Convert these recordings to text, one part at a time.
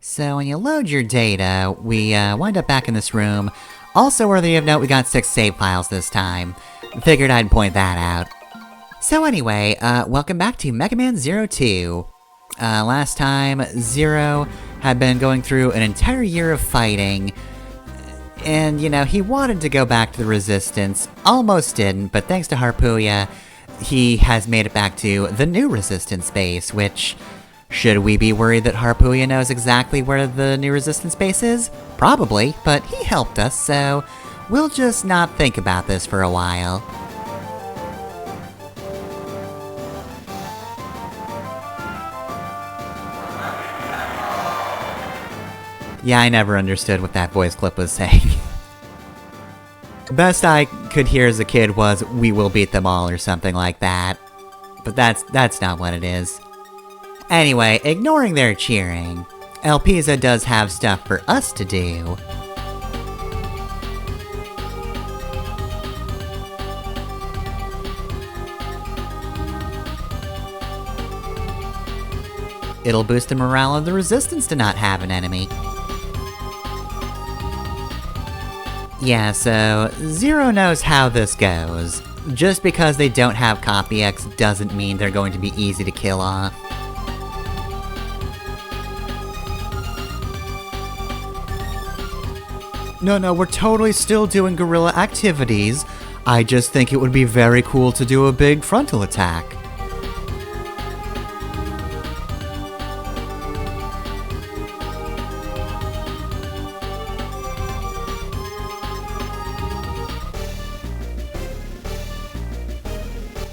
So when you load your data, we wind up back in this room. Also worthy of note, we got 6 save files this time. Figured I'd point that out. So anyway, welcome back to Mega Man 02. Last time, Zero had been going through an entire year of fighting, and, you know, he wanted to go back to the Resistance, almost didn't, but thanks to Harpooya, he has made it back to the new Resistance base, which... should we be worried that Harpooya knows exactly where the new Resistance base is? Probably, but he helped us, so we'll just not think about this for a while. Yeah, I never understood what that voice clip was saying. Best I could hear as a kid was, "We will beat them all," or something like that. But that's not what it is. Anyway, ignoring their cheering, El Pisa does have stuff for us to do. It'll boost the morale of the Resistance to not have an enemy. Yeah, so Zero knows how this goes. Just because they don't have Copy X doesn't mean they're going to be easy to kill off. No, we're totally still doing guerrilla activities. I just think it would be very cool to do a big frontal attack.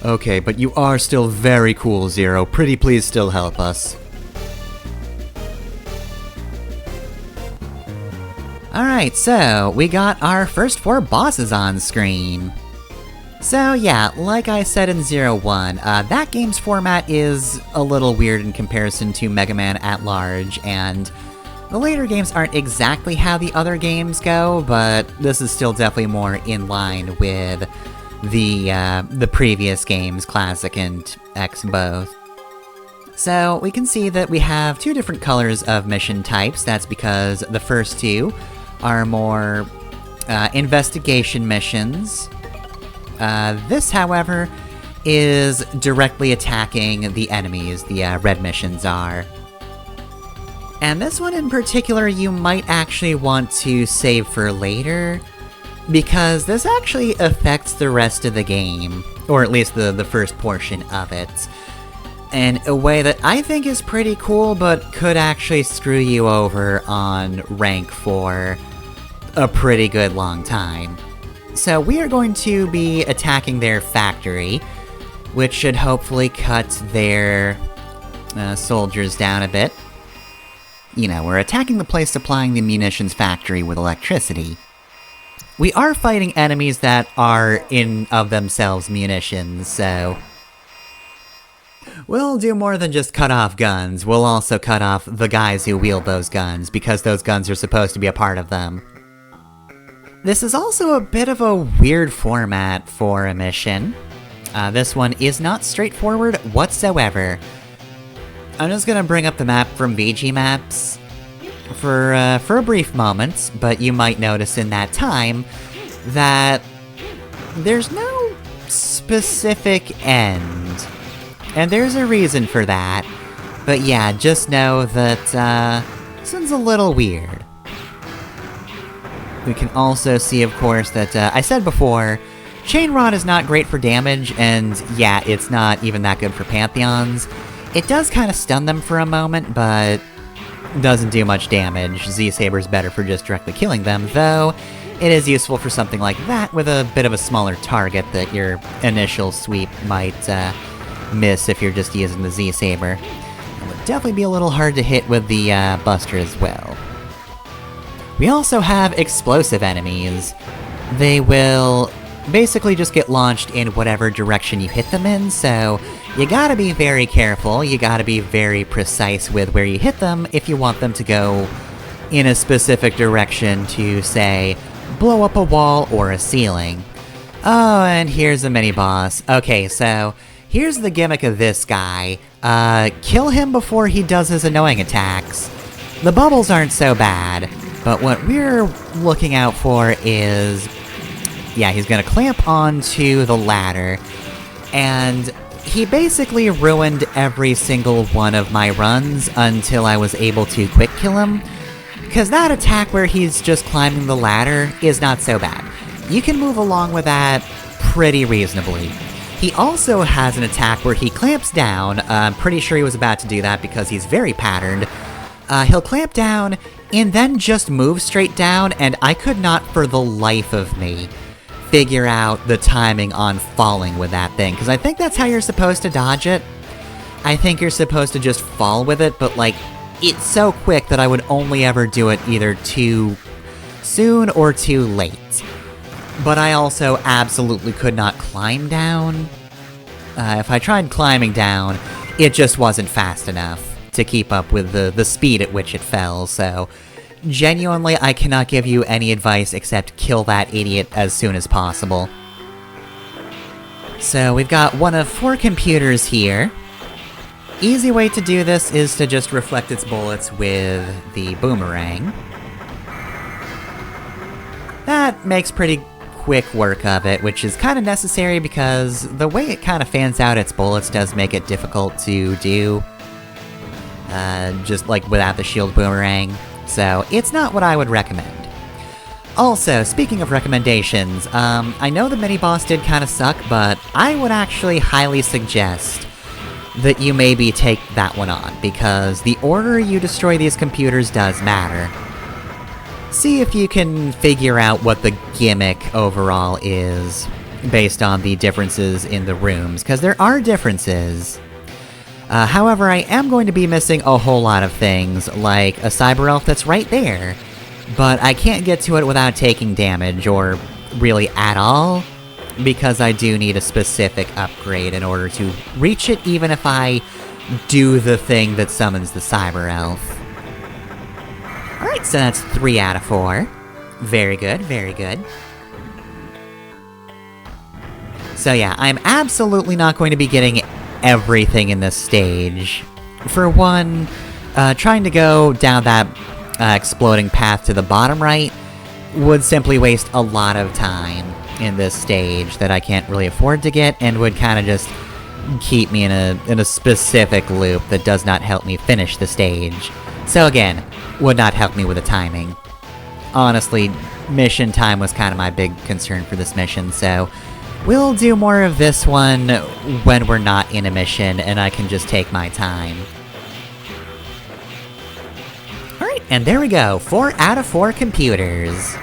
Okay, but you are still very cool, Zero. Pretty please still help us. Alright, so we got our first 4 bosses on screen. So yeah, like I said in 01, that game's format is a little weird in comparison to Mega Man at large, and the later games aren't exactly how the other games go, but this is still definitely more in line with the previous games, Classic and X both. So we can see that we have 2 different colors of mission types. That's because the first 2 are more investigation missions. This, however, is directly attacking the enemies, the red missions are. And this one in particular you might actually want to save for later, because this actually affects the rest of the game, or at least the first portion of it, in a way that I think is pretty cool, but could actually screw you over on rank for a pretty good long time. So we are going to be attacking their factory, which should hopefully cut their soldiers down a bit. You know, we're attacking the place supplying the munitions factory with electricity. We are fighting enemies that are in of themselves munitions, so we'll do more than just cut off guns. We'll also cut off the guys who wield those guns, because those guns are supposed to be a part of them. This is also a bit of a weird format for a mission. This one is not straightforward whatsoever. I'm just gonna bring up the map from VG Maps for a brief moment, but you might notice in that time that there's no specific end. And there's a reason for that, but yeah, just know that this one's a little weird. We can also see, of course, that I said before, Chain Rod is not great for damage, and yeah, it's not even that good for Pantheons. It does kind of stun them for a moment, but doesn't do much damage. Z-Saber's better for just directly killing them, though it is useful for something like that with a bit of a smaller target that your initial sweep might miss if you're just using the Z-Saber. It would definitely be a little hard to hit with the Buster as well. We also have explosive enemies. They will basically just get launched in whatever direction you hit them in, so you gotta be very careful, you gotta be very precise with where you hit them if you want them to go in a specific direction to, say, blow up a wall or a ceiling. Oh, and here's a mini-boss. Okay, so here's the gimmick of this guy. Kill him before he does his annoying attacks. The bubbles aren't so bad, but what we're looking out for is... yeah, he's gonna clamp onto the ladder, and he basically ruined every single one of my runs until I was able to quick kill him, because that attack where he's just climbing the ladder is not so bad. You can move along with that pretty reasonably. He also has an attack where he clamps down. I'm pretty sure he was about to do that because he's very patterned. He'll clamp down and then just move straight down, and I could not for the life of me figure out the timing on falling with that thing, because I think that's how you're supposed to dodge it. I think you're supposed to just fall with it, but like, it's so quick that I would only ever do it either too soon or too late. But I also absolutely could not climb down. If I tried climbing down, it just wasn't fast enough to keep up with the speed at which it fell, so... genuinely, I cannot give you any advice except kill that idiot as soon as possible. So we've got one of 4 computers here. Easy way to do this is to just reflect its bullets with the boomerang. That makes pretty quick work of it, which is kind of necessary because the way it kind of fans out its bullets does make it difficult to do. Just like without the shield boomerang. So, it's not what I would recommend. Also, speaking of recommendations, I know the mini-boss did kinda suck, but I would actually highly suggest that you maybe take that one on, because the order you destroy these computers does matter. See if you can figure out what the gimmick overall is, based on the differences in the rooms, because there are differences. However, I am going to be missing a whole lot of things, like a cyber elf that's right there, but I can't get to it without taking damage, or really at all, because I do need a specific upgrade in order to reach it, even if I do the thing that summons the cyber elf. Alright, so that's 3 out of 4. Very good, very good. So yeah, I'm absolutely not going to be getting everything in this stage. For one, trying to go down that exploding path to the bottom right would simply waste a lot of time in this stage that I can't really afford to get, and would kinda just keep me in a specific loop that does not help me finish the stage. So again, would not help me with the timing. Honestly, mission time was kinda my big concern for this mission, so... we'll do more of this one when we're not in a mission, and I can just take my time. Alright, and there we go, 4 out of 4 computers.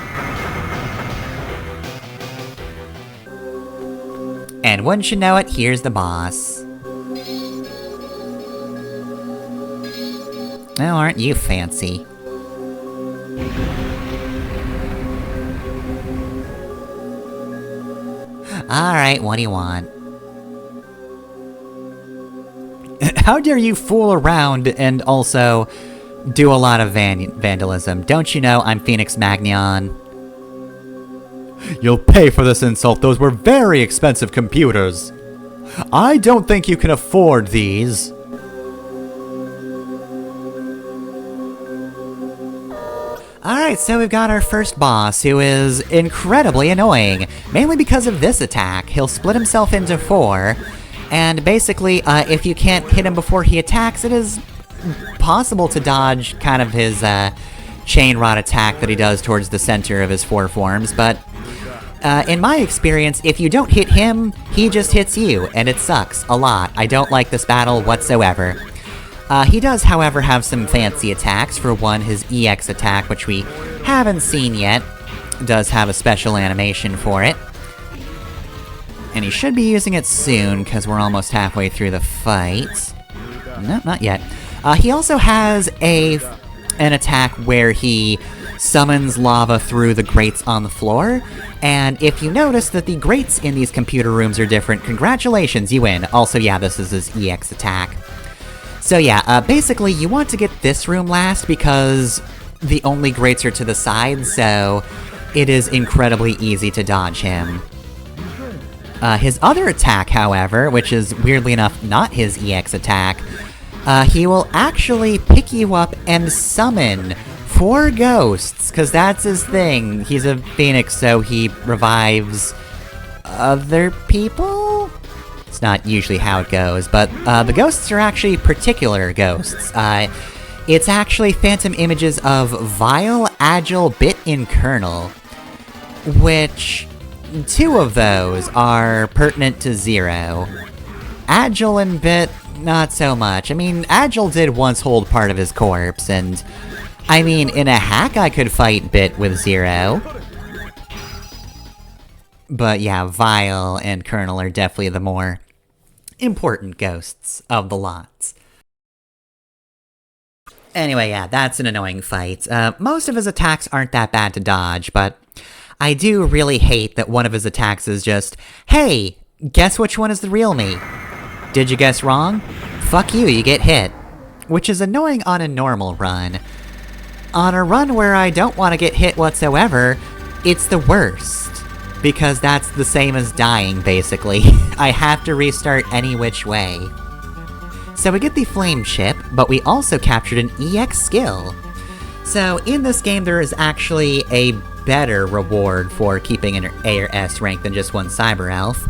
And wouldn't you know it, here's the boss. Oh, aren't you fancy? Alright, what do you want? How dare you fool around and also do a lot of vandalism? Don't you know I'm Phoenix Magnion? You'll pay for this insult, those were very expensive computers. I don't think you can afford these. Alright, so we've got our first boss, who is incredibly annoying, mainly because of this attack. He'll split himself into 4, and basically, if you can't hit him before he attacks, it is possible to dodge kind of his, chain rod attack that he does towards the center of his 4 forms, but... in my experience, if you don't hit him, he just hits you, and it sucks a lot. I don't like this battle whatsoever. He does, however, have some fancy attacks. For one, his EX attack, which we haven't seen yet, does have a special animation for it. And he should be using it soon, because we're almost halfway through the fight. No, not yet. He also has an attack where he summons lava through the grates on the floor, and if you notice that the grates in these computer rooms are different, congratulations, you win. Also, yeah, this is his EX attack. So yeah, basically you want to get this room last because the only grates are to the side, so it is incredibly easy to dodge him. His other attack, however, which is weirdly enough not his EX attack, he will actually pick you up and summon 4 ghosts, because that's his thing. He's a phoenix, so he revives other people? It's not usually how it goes, but the ghosts are actually particular ghosts. It's actually phantom images of Vile, Agile, Bit, and Kernel, which 2 of those are pertinent to Zero. Agile and Bit, not so much. I mean, Agile did once hold part of his corpse, and I mean, in a hack I could fight Bit with Zero. But yeah, Vile and Kernel are definitely the more important ghosts of the lot. Anyway, yeah, that's an annoying fight. Most of his attacks aren't that bad to dodge, but I do really hate that one of his attacks is just, hey, guess which one is the real me? Did you guess wrong? Fuck you, you get hit. Which is annoying on a normal run. On a run where I don't want to get hit whatsoever, it's the worst. Because that's the same as dying, basically. I have to restart any which way. So we get the Flame Chip, but we also captured an EX skill. So in this game there is actually a better reward for keeping an A or S rank than just one Cyber Elf.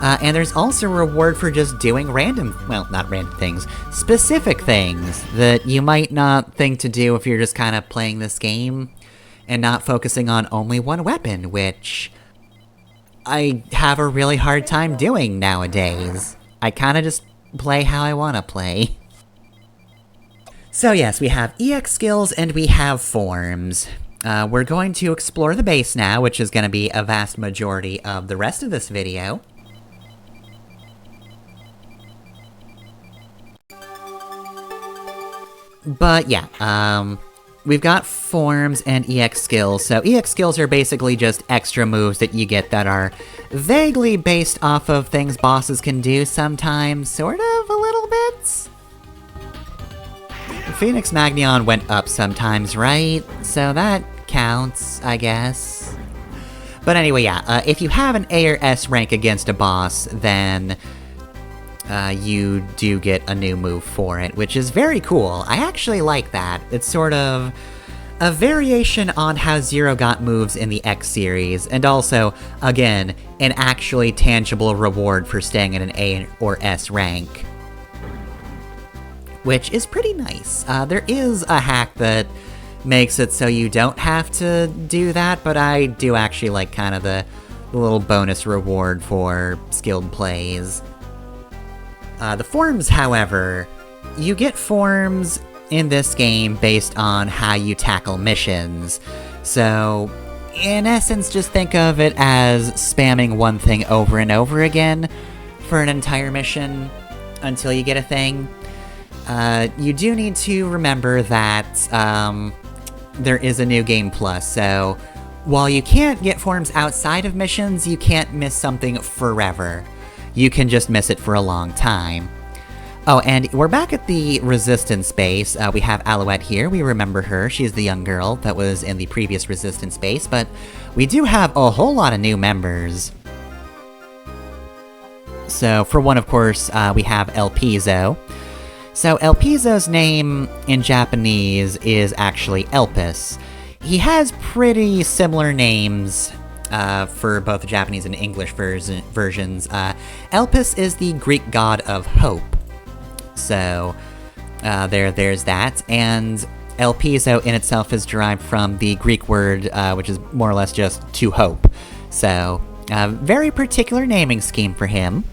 And there's also a reward for just doing random, well, not random things, specific things that you might not think to do if you're just kind of playing this game and not focusing on only one weapon, which I have a really hard time doing nowadays. I kind of just play how I want to play. So yes, we have EX skills and we have forms. We're going to explore the base now, which is going to be a vast majority of the rest of this video. But yeah, we've got forms and EX skills. So EX skills are basically just extra moves that you get that are vaguely based off of things bosses can do sometimes, sort of, a little bit. Phoenix Magnion went up sometimes, right? So that counts, I guess. But anyway, yeah, if you have an A or S rank against a boss, then you do get a new move for it, which is very cool. I actually like that. It's sort of a variation on how Zero got moves in the X series, and also, again, an actually tangible reward for staying at an A or S rank. Which is pretty nice. There is a hack that makes it so you don't have to do that, but I do actually like kind of the little bonus reward for skilled plays. The forms, however, you get forms in this game based on how you tackle missions. So, in essence, just think of it as spamming one thing over and over again for an entire mission until you get a thing. You do need to remember that there is a new game plus, so while you can't get forms outside of missions, you can't miss something forever. You can just miss it for a long time. Oh, and we're back at the Resistance base. We have Alouette here. We remember her. She's the young girl that was in the previous Resistance base, but we do have a whole lot of new members. So, for one, of course, we have El Piso. So, El Piso's name in Japanese is actually Elpis. He has pretty similar names for both the Japanese and English versions. Elpis is the Greek god of hope. So, there's that. And El Piso in itself is derived from the Greek word, which is more or less just to hope. So, very particular naming scheme for him.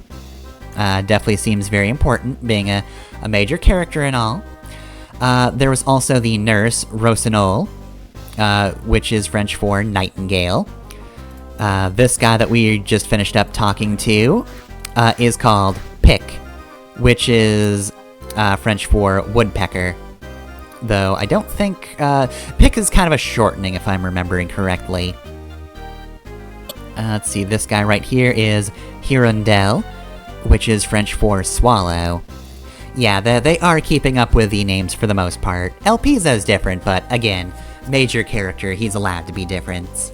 Definitely seems very important, being a major character and all. There was also the nurse, Rossignol, which is French for nightingale. This guy that we just finished up talking to is called Pick, which is French for woodpecker. Though I don't think... Pick is kind of a shortening, if I'm remembering correctly. Let's see, this guy right here is Hirondelle, which is French for swallow. Yeah, they are keeping up with the names for the most part. El Piso's different, but again, major character, he's allowed to be different.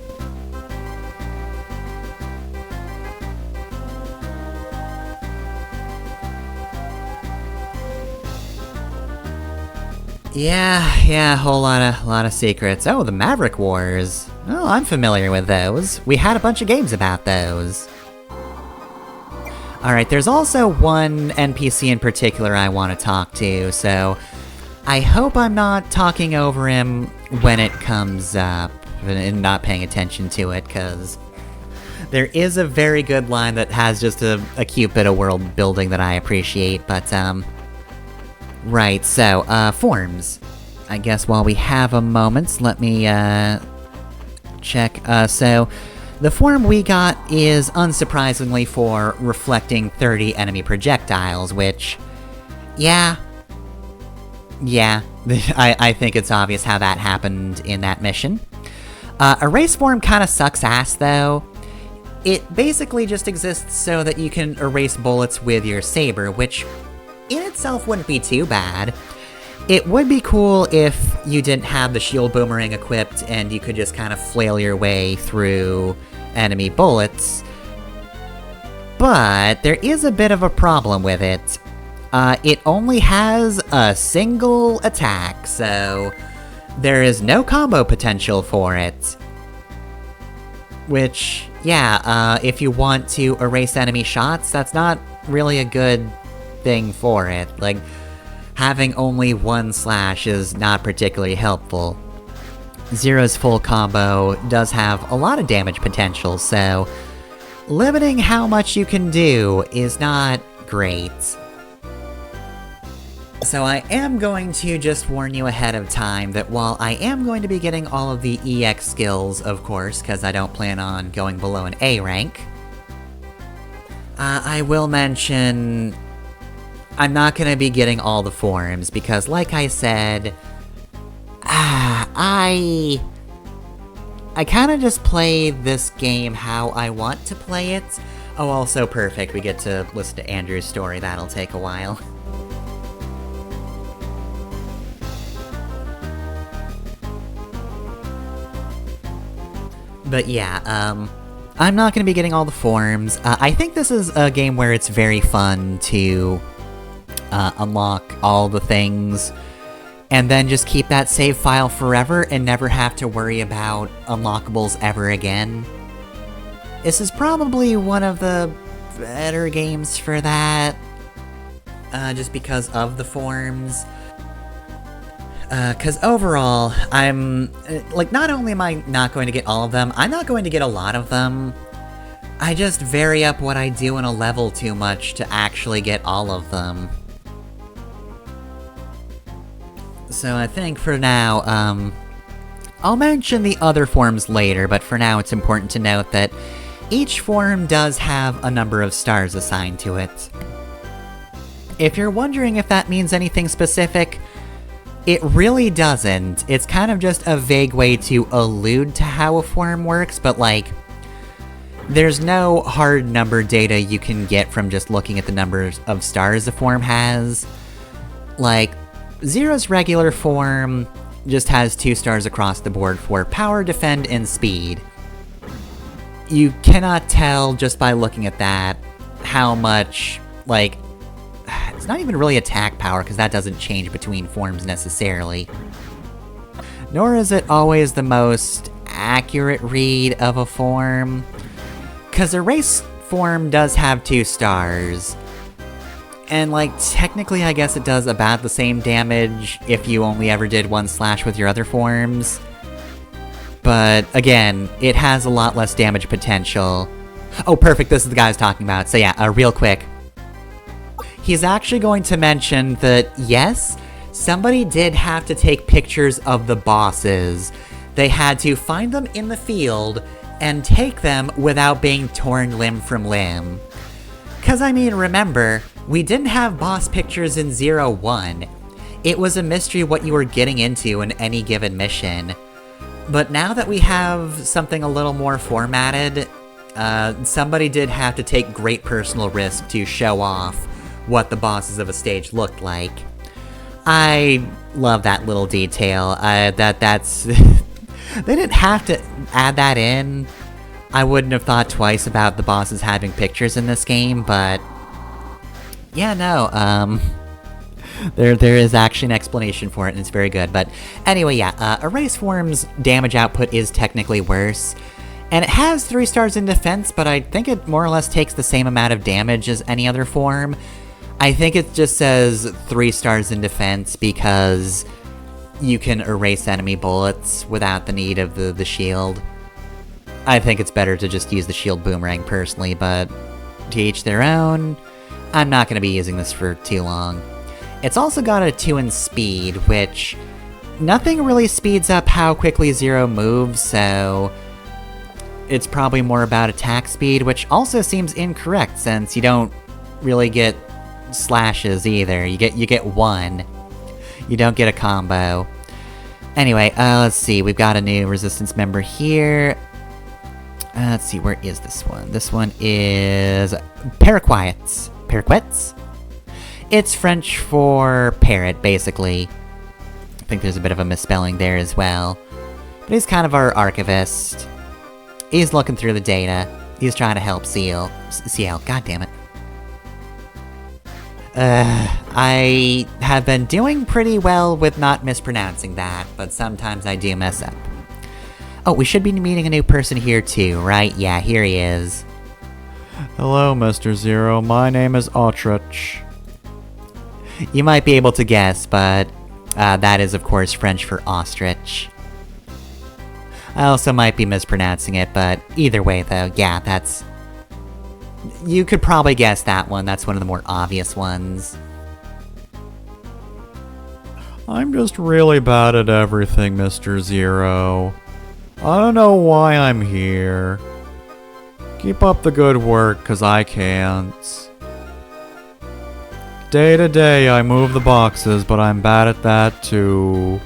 Yeah, a whole lot of secrets. Oh, the Maverick Wars. Oh, I'm familiar with those. We had a bunch of games about those. Alright, there's also one NPC in particular I want to talk to, so I hope I'm not talking over him when it comes up and not paying attention to it, because there is a very good line that has just a cute bit of world building that I appreciate, but right, so, forms. I guess while we have a moment, let me, check, so, the form we got is, unsurprisingly, for reflecting 30 enemy projectiles, which, yeah, I think it's obvious how that happened in that mission. Erase form kinda sucks ass, though. It basically just exists so that you can erase bullets with your saber, which in itself wouldn't be too bad. It would be cool if you didn't have the shield boomerang equipped and you could just kind of flail your way through enemy bullets. But there is a bit of a problem with it. It only has a single attack, so there is no combo potential for it. Which, yeah, if you want to erase enemy shots, that's not really a good thing for it. Like, having only one slash is not particularly helpful. Zero's full combo does have a lot of damage potential, so limiting how much you can do is not great. So I am going to just warn you ahead of time that while I am going to be getting all of the EX skills, of course, because I don't plan on going below an A rank, I will mention I'm not going to be getting all the forms, because like I said, I kind of just play this game how I want to play it. Oh, also perfect, we get to listen to Andrew's story, that'll take a while. But yeah, I'm not gonna be getting all the forms. I think this is a game where it's very fun to unlock all the things, and then just keep that save file forever and never have to worry about unlockables ever again. This is probably one of the better games for that, just because of the forms. Because overall, I'm, like, not only am I not going to get all of them, I'm not going to get a lot of them. I just vary up what I do in a level too much to actually get all of them. So I think for now, I'll mention the other forms later, but for now it's important to note that each form does have a number of stars assigned to it. If you're wondering if that means anything specific, it really doesn't. It's kind of just a vague way to allude to how a form works, but like, there's no hard number data you can get from just looking at the numbers of stars a form has. Like, Zero's regular form just has 2 stars across the board for power, defend, and speed. You cannot tell just by looking at that how much, like, it's not even really attack power, because that doesn't change between forms necessarily. Nor is it always the most accurate read of a form, because a race form does have 2 stars. And, like, technically I guess it does about the same damage if you only ever did 1 slash with your other forms. But, again, it has a lot less damage potential. Oh, perfect, this is the guy I was talking about. So yeah, real quick. He's actually going to mention that, yes, somebody did have to take pictures of the bosses. They had to find them in the field and take them without being torn limb from limb. 'Cause I mean, remember, we didn't have boss pictures in 0-1. It was a mystery what you were getting into in any given mission. But now that we have something a little more formatted, somebody did have to take great personal risk to show off what the bosses of a stage looked like. I love that little detail. That's... They didn't have to add that in. I wouldn't have thought twice about the bosses having pictures in this game, but... Yeah, no, There is actually an explanation for it, and it's very good. But anyway, yeah, Erase Form's damage output is technically worse. And it has 3 stars in defense, but I think it more or less takes the same amount of damage as any other form. I think it just says 3 stars in defense because you can erase enemy bullets without the need of the shield. I think it's better to just use the shield boomerang personally, but to each their own. I'm not going to be using this for too long. It's also got a 2 in speed, which nothing really speeds up how quickly Zero moves, so it's probably more about attack speed, which also seems incorrect since you don't really get slashes either. You get 1. You don't get a combo. Anyway, let's see. We've got a new Resistance member here. Let's see, where is this one? This one is Paraquets. Paraquets? It's French for parrot, basically. I think there's a bit of a misspelling there as well. But he's kind of our archivist. He's looking through the data. He's trying to help Ciel. God damn it. I have been doing pretty well with not mispronouncing that, but sometimes I do mess up. Oh, we should be meeting a new person here too, right? Yeah, here he is. Hello, Mr. Zero. My name is Ostrich. You might be able to guess, but that is of course French for ostrich. I also might be mispronouncing it, but either way though, yeah, that's... You could probably guess that one. That's one of the more obvious ones. I'm just really bad at everything, Mr. Zero. I don't know why I'm here. Keep up the good work, 'cause I can't. Day to day, I move the boxes, but I'm bad at that too.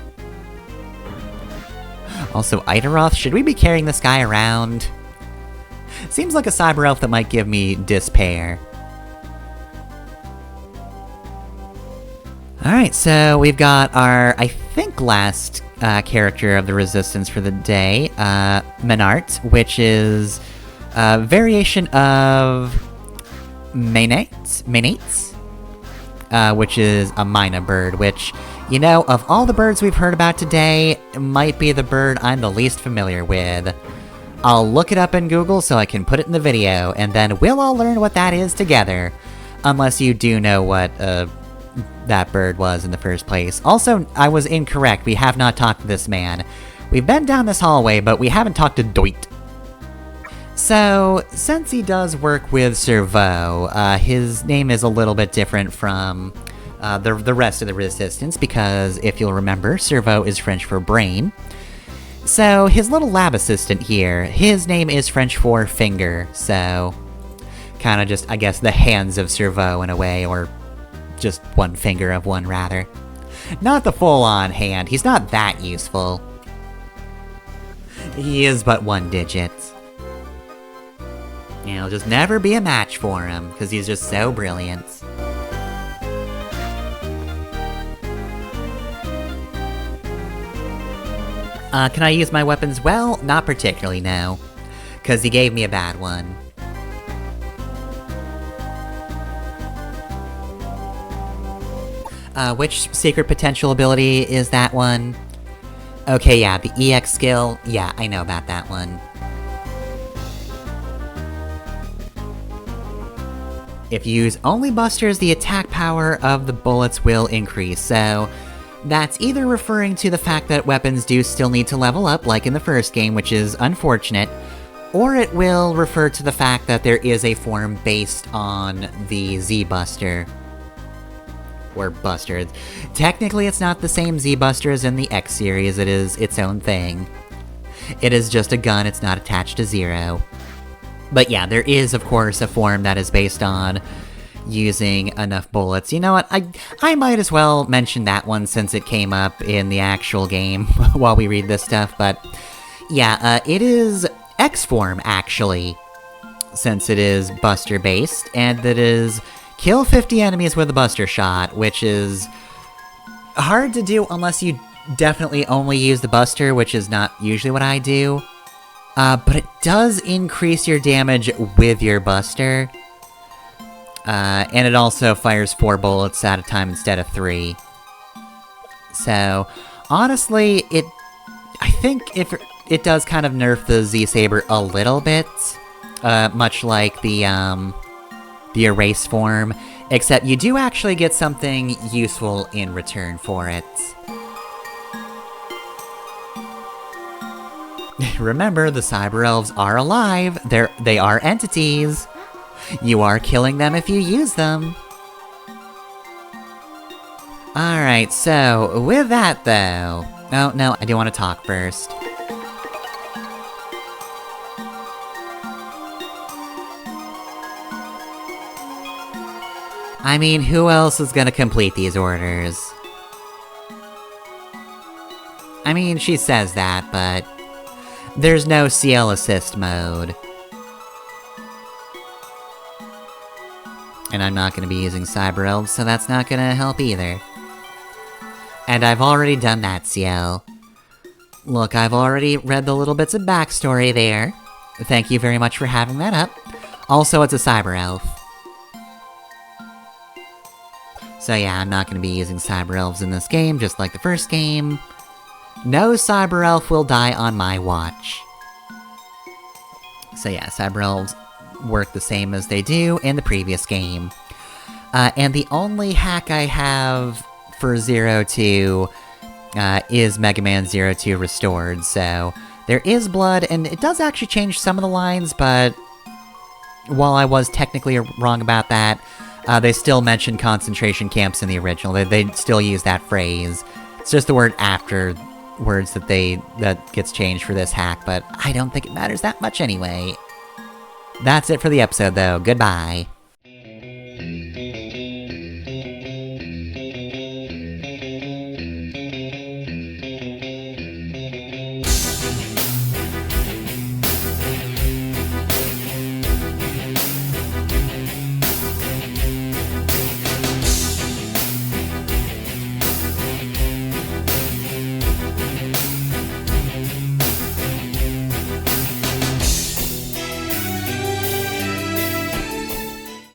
Also, Eideroth, should we be carrying this guy around? Seems like a cyber elf that might give me despair. Alright, so we've got our, I think, last character of the Resistance for the day, Menart, which is a variation of Mainates, which is a Mina bird, which, you know, of all the birds we've heard about today, might be the bird I'm the least familiar with. I'll look it up in Google so I can put it in the video, and then we'll all learn what that is together. Unless you do know what, that bird was in the first place. Also, I was incorrect, we have not talked to this man. We've been down this hallway, but we haven't talked to Doit. So, since he does work with Servo, his name is a little bit different from the rest of the Resistance, because if you'll remember, Servo is French for brain. So, his little lab assistant here, his name is French for finger, so... Kinda just, I guess, the hands of Servo in a way, or just one finger of one, rather. Not the full-on hand, he's not that useful. He is but 1 digit. It'll just never be a match for him, because he's just so brilliant. Can I use my weapons? Well, not particularly, no. Because he gave me a bad one. Which secret potential ability is that one? Okay, yeah, the EX skill. Yeah, I know about that one. If you use only busters, the attack power of the bullets will increase, so... That's either referring to the fact that weapons do still need to level up, like in the first game, which is unfortunate, or it will refer to the fact that there is a form based on the Z-Buster. Or Buster. Technically, it's not the same Z-Buster as in the X series, it is its own thing. It is just a gun, it's not attached to Zero. But yeah, there is, of course, a form that is based on using enough bullets. You know what, I might as well mention that one since it came up in the actual game while we read this stuff, but... Yeah, it is X-form, actually, since it is Buster-based, and that is kill 50 enemies with a Buster shot, which is hard to do unless you definitely only use the Buster, which is not usually what I do. But it does increase your damage with your Buster. And it also fires 4 bullets at a time instead of 3. So, honestly, I think if it does kind of nerf the Z-Saber a little bit, much like the erase form, except you do actually get something useful in return for it. Remember, the Cyber Elves are alive. They are entities. You are killing them if you use them. Alright, so, with that though... Oh, no, I do want to talk first. I mean, who else is gonna complete these orders? I mean, she says that, but... there's no CL assist mode. And I'm not gonna be using Cyber Elves, so that's not gonna help either. And I've already done that, CL. Look, I've already read the little bits of backstory there. Thank you very much for having that up. Also, it's a Cyber Elf. So yeah, I'm not gonna be using Cyber Elves in this game, just like the first game. No Cyber Elf will die on my watch. So yeah, Cyber Elves work the same as they do in the previous game. And the only hack I have for 02 is Mega Man 02 Restored, so there is blood, and it does actually change some of the lines, but while I was technically wrong about that, they still mention concentration camps in the original. They still use that phrase. It's just the word afterwards that gets changed for this hack, but I don't think it matters that much anyway. That's it for the episode, though. Goodbye.